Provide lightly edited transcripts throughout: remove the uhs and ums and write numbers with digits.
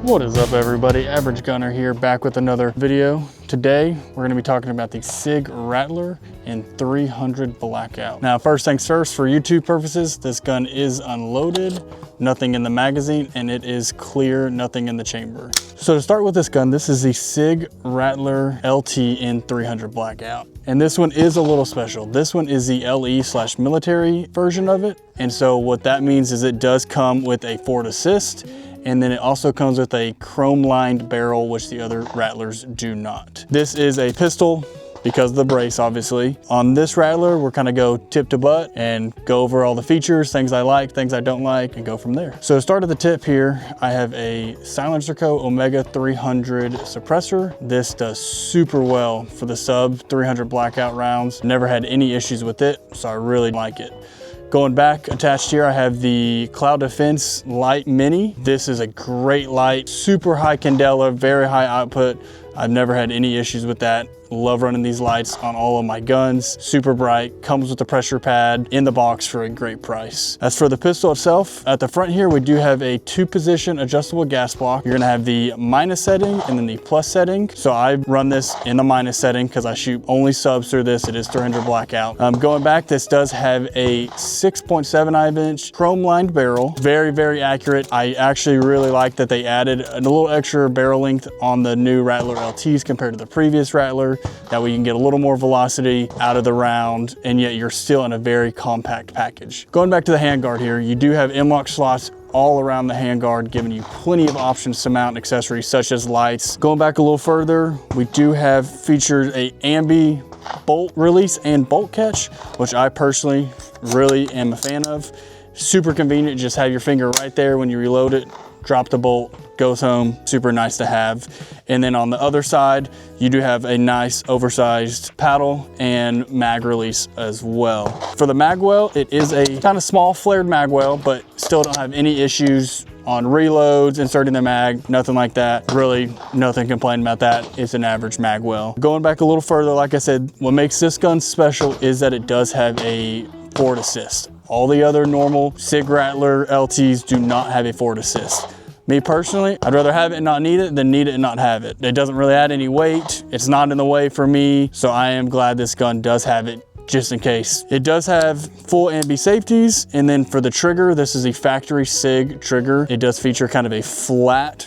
What is up, everybody? Average Gunner here, back with another video. Today we're going to be talking about the Sig Rattler in 300 Blackout. Now, first things first, for YouTube purposes, this gun is unloaded, nothing in the magazine, and it is clear, nothing in the chamber. So to start with this gun, this is the Sig Rattler LT in 300 Blackout. And this one is a little special. This one is the LE/military version of it. And so what that means is it does come with a forward assist, and then it also comes with a chrome lined barrel, which the other Rattlers do not. This is a pistol because of the brace, obviously. On this Rattler, we're kind of go tip to butt and go over all the features, things I like, things I don't like, and go from there. So to start at the tip here, I have a silencerco Omega 300 suppressor. This does super well for the sub 300 Blackout rounds. Never had any issues with it, so I really like it. Going back, attached here, I have the Cloud Defense Light Mini. This is a great light, super high candela, very high output. I've never had any issues with that. Love running these lights on all of my guns. Super bright, comes with a pressure pad in the box for a great price. As for the pistol itself, at the front here, we do have a 2-position adjustable gas block. You're gonna have the minus setting and then the plus setting. So I run this in the minus setting because I shoot only subs through this. It is 300 Blackout. Going back, this does have a 6.75-inch chrome lined barrel. Very, very accurate. I actually really like that they added a little extra barrel length on the new Rattler LTs compared to the previous Rattler. That way you can get a little more velocity out of the round, and yet you're still in a very compact package. Going back to the handguard here, you do have M-LOK slots all around the handguard, giving you plenty of options to mount accessories such as lights. Going back a little further, we do have featured a ambi bolt release and bolt catch, which I personally really am a fan of. Super convenient, just have your finger right there when you reload it, drop the bolt, goes home, super nice to have. And then on the other side, you do have a nice oversized paddle and mag release as well. For the mag well, it is a kind of small flared mag well, but still don't have any issues on reloads, inserting the mag, nothing like that. Really, nothing complaining about that. It's an average mag well. Going back a little further, like I said, what makes this gun special is that it does have a forward assist. All the other normal Sig Rattler LTs do not have a forward assist. Me personally, I'd rather have it and not need it than need it and not have it. It doesn't really add any weight. It's not in the way for me, so I am glad this gun does have it just in case. It does have full ambi safeties, and then for the trigger, this is a factory Sig trigger. It does feature kind of a flat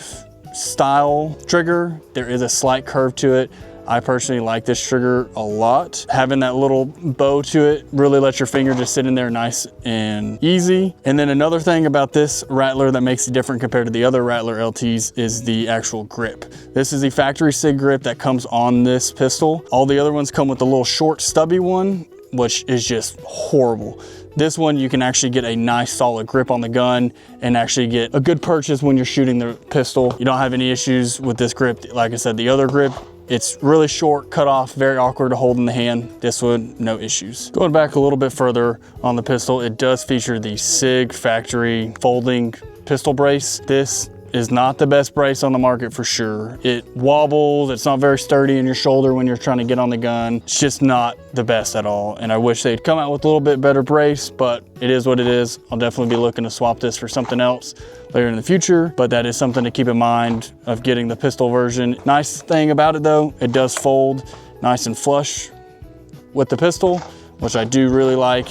style trigger. There is a slight curve to it. I personally like this trigger a lot. Having that little bow to it really lets your finger just sit in there nice and easy. And then another thing about this Rattler that makes it different compared to the other Rattler LTs is the actual grip. This is the factory Sig grip that comes on this pistol. All the other ones come with a little short stubby one, which is just horrible. This one, you can actually get a nice solid grip on the gun and actually get a good purchase when you're shooting the pistol. You don't have any issues with this grip. Like I said, the other grip, it's really short, cut off, very awkward to hold in the hand. This one, no issues. Going back a little bit further on the pistol, it does feature the Sig factory folding pistol brace. This is not the best brace on the market for sure. It wobbles, it's not very sturdy in your shoulder when you're trying to get on the gun. It's just not the best at all. And I wish they'd come out with a little bit better brace, but it is what it is. I'll definitely be looking to swap this for something else later in the future, but that is something to keep in mind of getting the pistol version. Nice thing about it though, it does fold nice and flush with the pistol, which I do really like.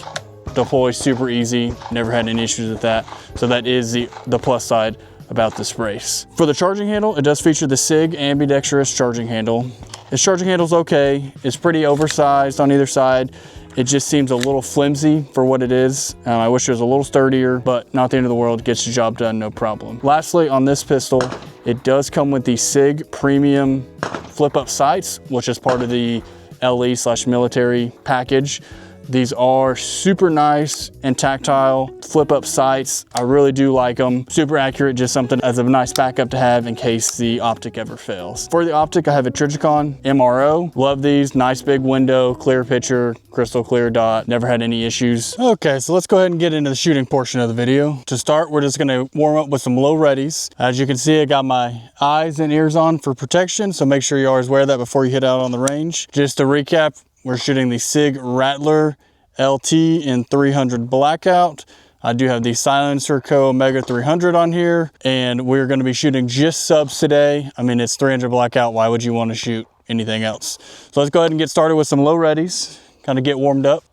Deploy super easy, never had any issues with that. So that is the plus side about this brace. For the charging handle, it does feature the Sig ambidextrous charging handle. This charging handle's okay. It's pretty oversized on either side. It just seems a little flimsy for what it is. I wish it was a little sturdier, but not the end of the world. Gets the job done, no problem. Lastly, on this pistol, it does come with the Sig premium flip-up sights, which is part of the LE/military package. These are super nice and tactile flip-up sights. I really do like them. Super accurate, just something as a nice backup to have in case the optic ever fails. For the optic, I have a Trijicon MRO. Love these, nice big window, clear picture, crystal clear dot. Never had any issues. Okay, so let's go ahead and get into the shooting portion of the video. To start, we're just gonna warm up with some low readies. As you can see, I got my eyes and ears on for protection, so make sure you always wear that before you hit out on the range. Just to recap, we're shooting the Sig Rattler LT in 300 Blackout. I do have the silencerco Omega 300 on here, and we're gonna be shooting just subs today. I mean, it's 300 Blackout. Why would you wanna shoot anything else? So let's go ahead and get started with some low readies, kind of get warmed up.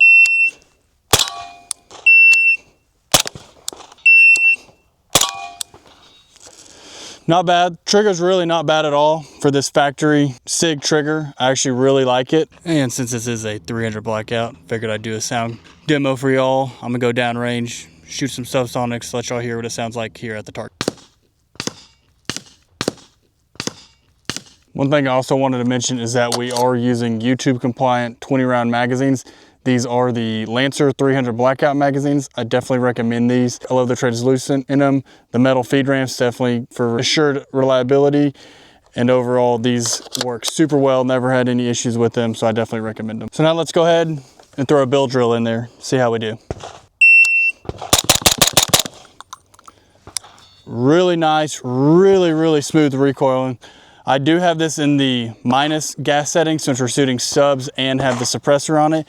Not bad. Trigger's really not bad at all for this factory Sig trigger. I actually really like it. And since this is a 300 Blackout, figured I'd do a sound demo for y'all. I'm gonna go downrange, shoot some subsonics, let y'all hear what it sounds like here at the target. One thing I also wanted to mention is that we are using YouTube compliant 20 round magazines. These are the Lancer 300 Blackout magazines. I definitely recommend these. I love the translucent in them. The metal feed ramps definitely for assured reliability. And overall, these work super well. Never had any issues with them, so I definitely recommend them. So now let's go ahead and throw a bill drill in there, see how we do. Really nice, really smooth recoiling. I do have this in the minus gas setting since we're shooting subs and have the suppressor on it.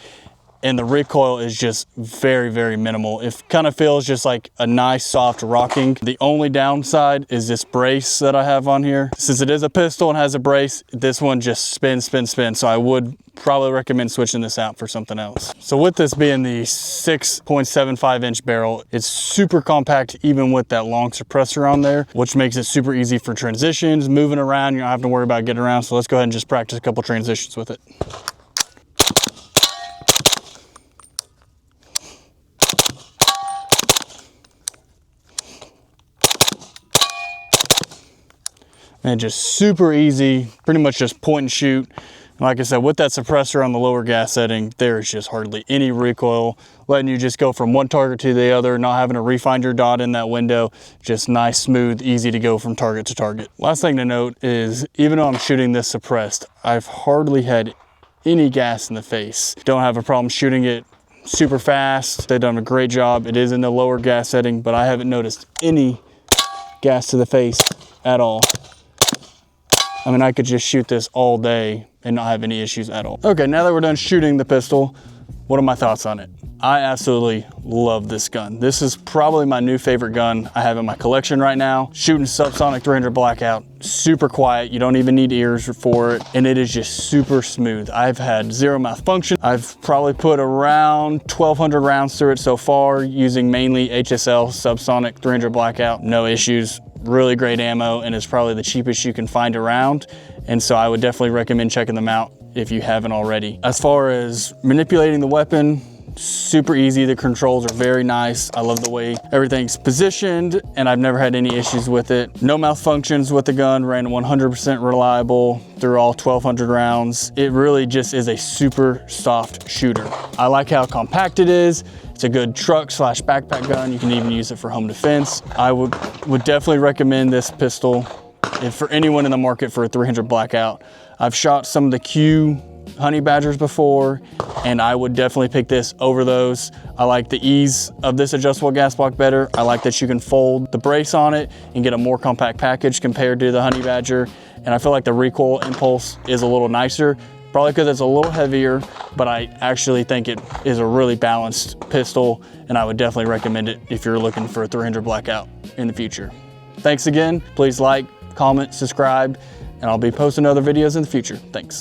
And the recoil is just very minimal. It kind of feels just like a nice soft rocking. The only downside is this brace that I have on here. Since it is a pistol and has a brace, this one just spins. So I would probably recommend switching this out for something else. So with this being the 6.75 inch barrel, it's super compact even with that long suppressor on there, which makes it super easy for transitions, moving around. You don't have to worry about getting around. So let's go ahead and just practice a couple transitions with it. And just super easy, pretty much just point and shoot. And like I said, with that suppressor on the lower gas setting, there is just hardly any recoil, letting you just go from one target to the other, not having to refine your dot in that window. Just nice, smooth, easy to go from target to target. Last thing to note is, even though I'm shooting this suppressed, I've hardly had any gas in the face. Don't have a problem shooting it super fast. They've done a great job. It is in the lower gas setting, but I haven't noticed any gas to the face at all. I mean, I could just shoot this all day and not have any issues at all. Okay, now that we're done shooting the pistol, what are my thoughts on it? I absolutely love this gun. This is probably my new favorite gun I have in my collection right now. Shooting subsonic 300 Blackout, super quiet. You don't even need ears for it. And it is just super smooth. I've had zero malfunction. I've probably put around 1,200 rounds through it so far using mainly HSL subsonic 300 Blackout. No issues. Really great ammo, and it's probably the cheapest you can find around. And so I would definitely recommend checking them out if you haven't already. As far as manipulating the weapon, super easy. The controls are very nice. I love the way everything's positioned, and I've never had any issues with it. No malfunctions with the gun, ran 100% reliable through all 1,200 rounds. It really just is a super soft shooter. I like how compact it is. It's a good truck / backpack gun. You can even use it for home defense. I would definitely recommend this pistol for anyone in the market for a 300 Blackout. I've shot some of the Q honey badgers before, and I would definitely pick this over those. I like the ease of this adjustable gas block better. I like that you can fold the brace on it and get a more compact package compared to the honey badger. And I feel like the recoil impulse is a little nicer, probably because it's a little heavier, but I actually think it is a really balanced pistol, and I would definitely recommend it if you're looking for a 300 Blackout in the future. Thanks again. Please like, comment, subscribe, and I'll be posting other videos in the future. Thanks.